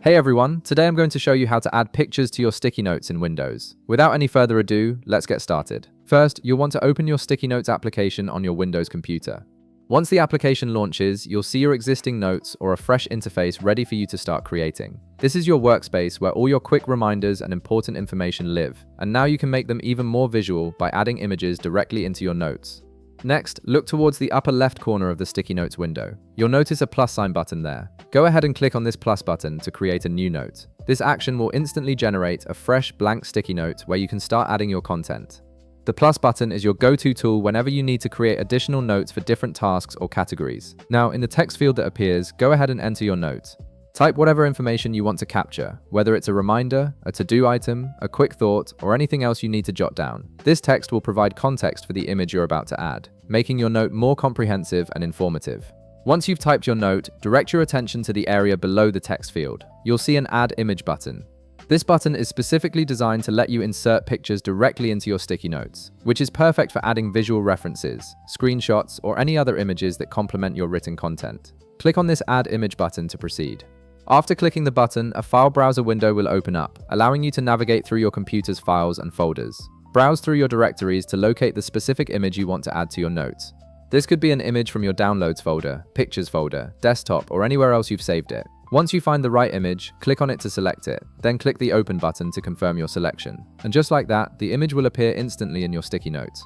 Hey everyone, today I'm going to show you how to add pictures to your sticky notes in Windows. Without any further ado, let's get started. First, you'll want to open your sticky notes application on your Windows computer. Once the application launches, you'll see your existing notes or a fresh interface ready for you to start creating. This is your workspace where all your quick reminders and important information live, and now you can make them even more visual by adding images directly into your notes. Next, look towards the upper left corner of the sticky notes window. You'll notice a plus sign button there. Go ahead and click on this plus button to create a new note. This action will instantly generate a fresh blank sticky note where you can start adding your content. The plus button is your go-to tool whenever you need to create additional notes for different tasks or categories. Now, in the text field that appears, go ahead and enter your note. Type whatever information you want to capture, whether it's a reminder, a to-do item, a quick thought, or anything else you need to jot down. This text will provide context for the image you're about to add, making your note more comprehensive and informative. Once you've typed your note, direct your attention to the area below the text field. You'll see an Add Image button. This button is specifically designed to let you insert pictures directly into your sticky notes, which is perfect for adding visual references, screenshots, or any other images that complement your written content. Click on this Add Image button to proceed. After clicking the button, a file browser window will open up, allowing you to navigate through your computer's files and folders. Browse through your directories to locate the specific image you want to add to your notes. This could be an image from your Downloads folder, Pictures folder, Desktop, or anywhere else you've saved it. Once you find the right image, click on it to select it, then click the Open button to confirm your selection. And just like that, the image will appear instantly in your sticky notes.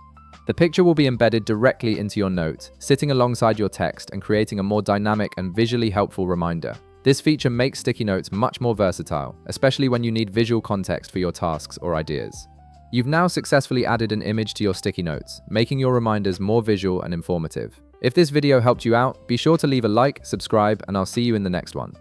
The picture will be embedded directly into your note, sitting alongside your text and creating a more dynamic and visually helpful reminder. This feature makes sticky notes much more versatile, especially when you need visual context for your tasks or ideas. You've now successfully added an image to your sticky notes, making your reminders more visual and informative. If this video helped you out, be sure to leave a like, subscribe, and I'll see you in the next one.